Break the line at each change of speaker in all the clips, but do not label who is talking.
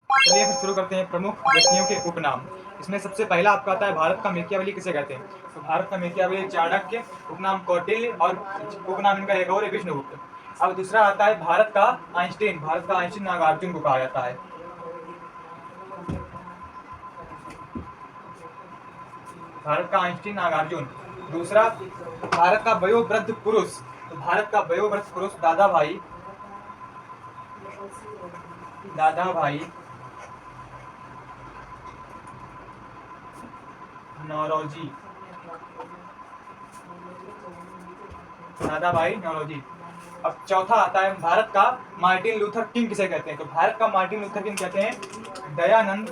चलिए फिर शुरू करते हैं प्रमुख व्यक्तियों के उपनाम। इसमें सबसे पहला आपका आता है भारत का मेकियावली किसे कहते हैं। तो भारत का मेकियावली चाणक्य, उपनाम कौटिल्य और उपनाम इनका एक और है विष्णुगुप्त। अब दूसरा आता है भारत का आइंस्टीन। भारत का आइंस्टीन नागार्जुन को कहा जाता है। भारत का आइंस्टीन नागार्जुन। दूसरा भारत का वयोवृद्ध पुरुष। तो भारत का वयोवृद्ध पुरुष दादा भाई नौरोजी। दादा भाई नौरोजी। अब चौथा आता है भारत का मार्टिन लूथर किंग किसे कहते हैं। तो भारत का मार्टिन लूथर किंग कहते हैं दयानंद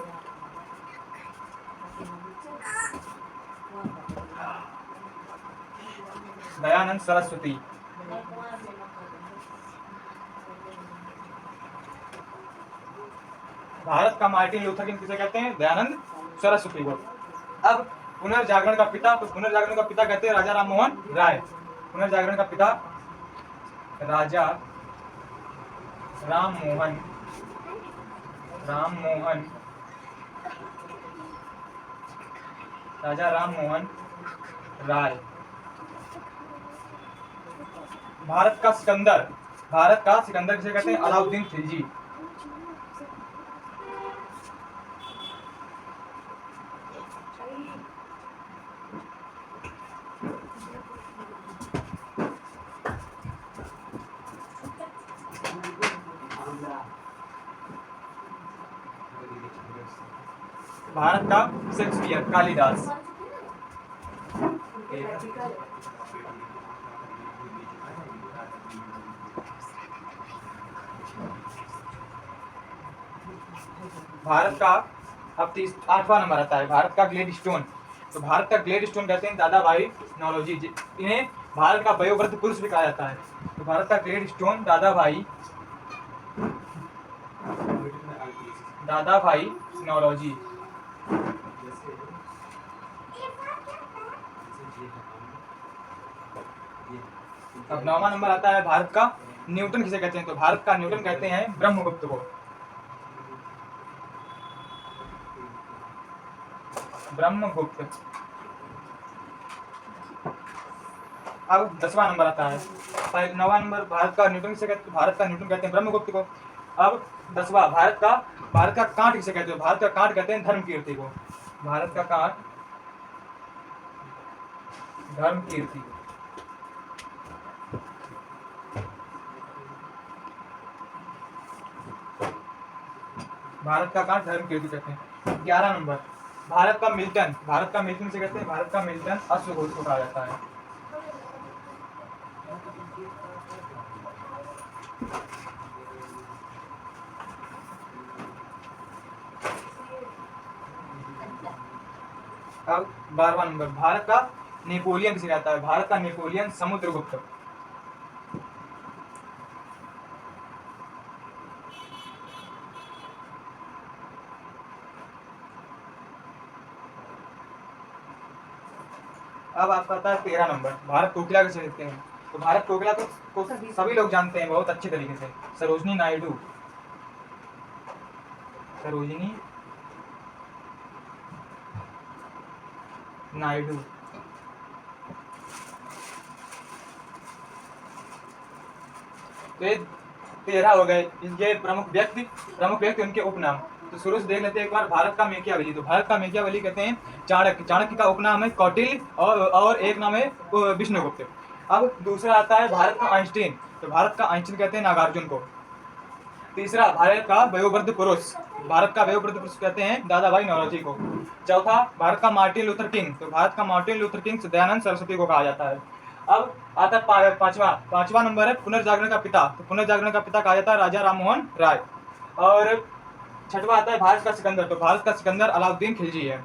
सरस्वती। भारत का मार्टिन लूथर किंग किसे कहते हैं। दयानंद सरस्वती को। अब पुनर्जागरण का पिता। तो पुनर्जागरण का पिता कहते हैं राजा राम मोहन राय। पुनर्जागरण का पिता राजा राम मोहन राय। भारत का सिकंदर किसे कहते हैं। अलाउद्दीन खिलजी। भारत का शेक्सपियर कालिदास। भारत का अब 8वां नंबर आता है भारत का ग्लेडस्टोन। तो भारत का ग्लेडस्टोन कहते हैं दादा भाई नौरोजी। इन्हें भारत का वयोवृद्ध पुरुष भी कहा जाता है। तो भारत का ग्लेडस्टोन दादा भाई नौरोजी। अब 9वां नंबर आता है भारत का न्यूटन किसे कहते हैं। तो भारत का न्यूटन कहते हैं ब्रह्मगुप्त को। ब्रह्मगुप्त। अब 10वां नंबर आता है 9वां नंबर भारत का न्यूटन किसे कहते हैं। भारत का न्यूटन कहते हैं ब्रह्मगुप्त को। अब 10वां भारत का कांट किसे कहते हैं। भारत का कांट कहते हैं धर्मकीर्ति को। भारत का कांट धर्मकीर्ति। भारत का कांट धर्मकीर्ति कहते हैं। 11 नंबर भारत का मिल्टन से कहते हैं। भारत का मिल्टन अश्वघोष को कहा जाता है। अब 12वां नंबर भारत का नेपोलियन किसे कहता है। भारत का नेपोलियन समुद्रगुप्त। अब आपका आता है 13 नंबर भारत कोकिला किसे कहते हैं। तो भारत कोकिला को सभी लोग जानते हैं बहुत अच्छे तरीके से। सरोजिनी नायडू। तो ये 13 हो गए इनके प्रमुख व्यक्ति उनके उपनाम। तो शुरू से देख लेते हैं एक बार भारत का मेकियावली। तो भारत का मेकियावली कहते हैं चाणक्य का उपनाम है कौटिल्य और एक नाम है विष्णुगुप्त। अब दूसरा आता है भारत का आइंस्टीन। तो भारत का आइंस्टीन कहते हैं नागार्जुन को। तीसरा भारत का वयोवृद्ध पुरुष कहते हैं दादा भाई नौरोजी को। चौथा भारत का मार्टिन लूथर किंग। तो भारत का Martin Luther king Dayanand Saraswati को कहा जाता है। अब आता है पांचवा नंबर है पुनर्जागरण का पिता। तो पुनर्जागरण का पिता कहा जाता है राजा राम मोहन राय। और छठवां आता है भारत का सिकंदर। तो भारत का सिकंदर अलाउद्दीन खिलजी है।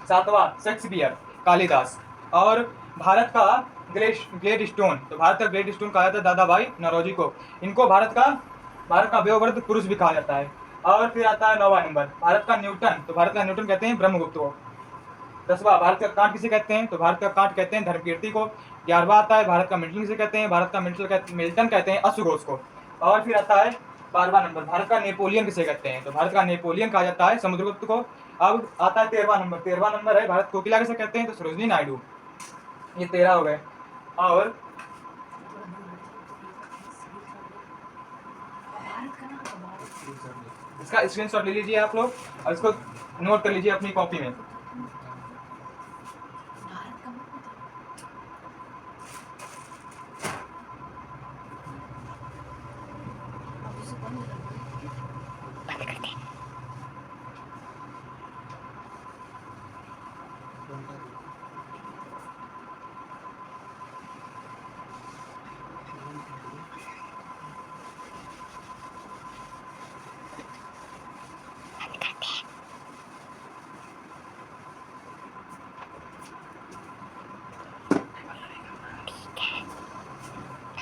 सातवां शेक्सपियर कालिदास। और भारत का ग्लेडस्टोन। तो भारत का ग्लेडस्टोन कहा जाता है दादा भाई नौरोजी को। इनको भारत का वयोवृद्ध पुरुष भी कहा जाता है। और फिर आता है 9वां नंबर भारत का न्यूटन। तो भारत का न्यूटन कहते हैं ब्रह्मगुप्त को। 10वां भारत का कांट किसे कहते हैं। तो भारत का कांट कहते हैं धर्मकीर्ति को। 11वां आता है भारत का मिल्टन किसे कहते हैं, भारत का मिल्टन कहते हैं अश्व घोष को। और फिर आता है 12वां नंबर, भारत का नेपोलियन किसे कहते हैं, तो भारत का नेपोलियन कहा जाता है समुद्रगुप्त को। अब आता है 13वां नंबर, 13वां नंबर है भारत कोकिला किसे कहते हैं, तो सरोजिनी नायडू। ये 13 हो गए। और इसका स्क्रीनशॉट ले लीजिए आप लोग और इसको नोट कर लीजिए अपनी कॉपी में।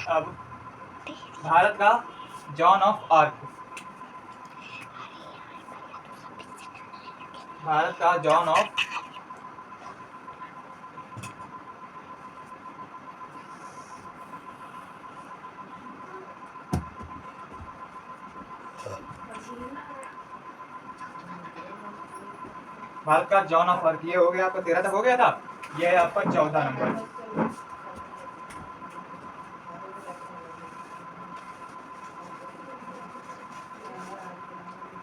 अब भारत का जॉन ऑफ आर्क, भारत का जॉन ऑफ भारत का जॉन ऑफ आर्क, ये हो गया आपका 13 तक हो गया था, ये है आपका 14 नंबर।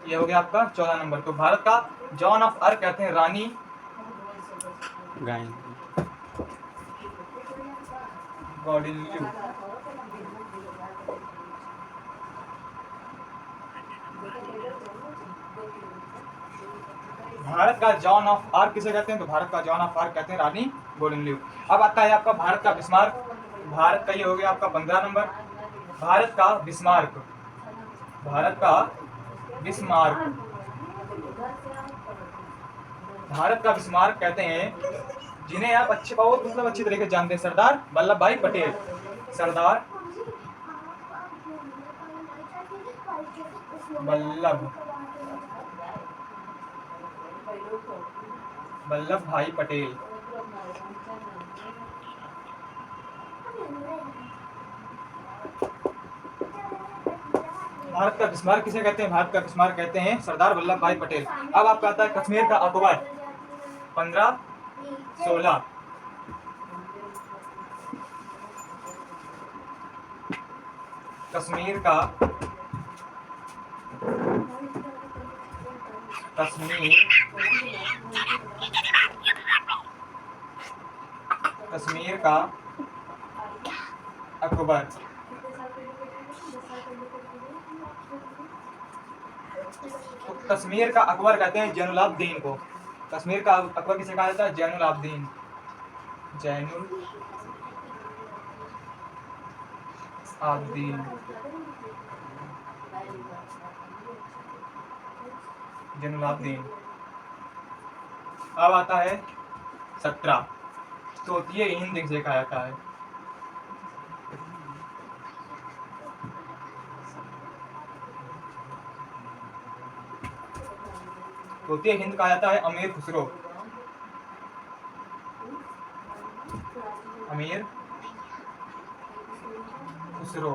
ये हो गया आपका 14 नंबर। तो भारत का जॉन ऑफ आर्क कहते हैं रानी गौडिल्यू। भारत का जॉन ऑफ आर्क किसे कहते हैं, तो भारत का जॉन ऑफ आर्क कहते हैं रानी गौडिल्यू। अब आता है आपका भारत का बिस्मार्क, भारत का ये हो गया आपका 15 नंबर। भारत का बिस्मार्क, भारत का बिस्मार्क, भारत का बिस्मार्क कहते हैं जिन्हें आप बहुत मतलब अच्छी तरीके से जानते हैं, सरदार वल्लभ भाई पटेल। सरदार वल्लभ भाई पटेल। भारत का बिस्मार्क किसे कहते हैं, भारत का बिस्मार्क कहते हैं सरदार वल्लभ भाई पटेल। अब आपका आता है कश्मीर का अकबर 1516। कश्मीर का कश्मीर का अकबर, तो कश्मीर का अकबर कहते हैं जैनुलाब्दीन को। कश्मीर का अकबर किसे कहा जाता है, जैनुलाब्दीन, जैनुलाब्दीन। अब आता है 17, तोतिए हिंद किसे कहा जाता है, तोतिए हिंद कहा जाता है अमीर खुसरो। अमीर खुसरो,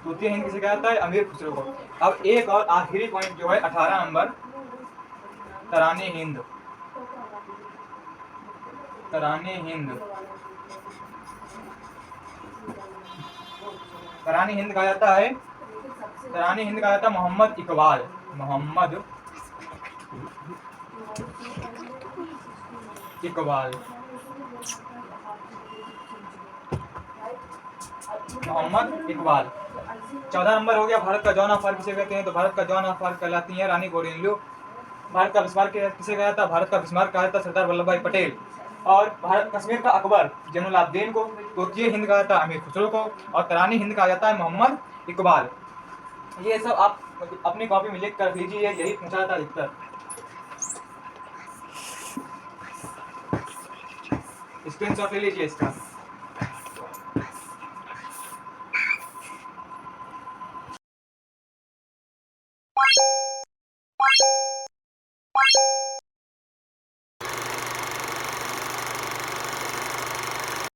तोतिए हिंद किसे कहा जाता है, अमीर खुसरो को। अब एक और आखिरी पॉइंट जो है 18 नंबर, तराने हिंद। तराने हिंद, तराने हिंद कहा जाता है, तराने हिंद कहा जाता है मोहम्मद इकबाल। मोहम्मद इकबाल, मोहम्मद इकबाल। 14 नंबर हो गया भारत का जॉन ऑफ आर्क किसे कहते हैं, तो भारत का जॉन ऑफ आर्क कहलाती है रानी गौडिल्यू। भारत का बिस्मार्क किसे कहा जाता है, भारत का बिस्मार्क कहा जाता है सरदार वल्लभ भाई पटेल। और भारत कश्मीर का अकबर जैनुलाब्दीन को, तोतिए हिंद कहा जाता है अमीर खुसरो को, और तरानी हिंद कहा जाता है मोहम्मद इकबाल। ये सब आप अपनी कॉपी में लिख कर लीजिए, यही पूछा था अधिकतर। स्क्रीनशॉट ले लीजिए इसका।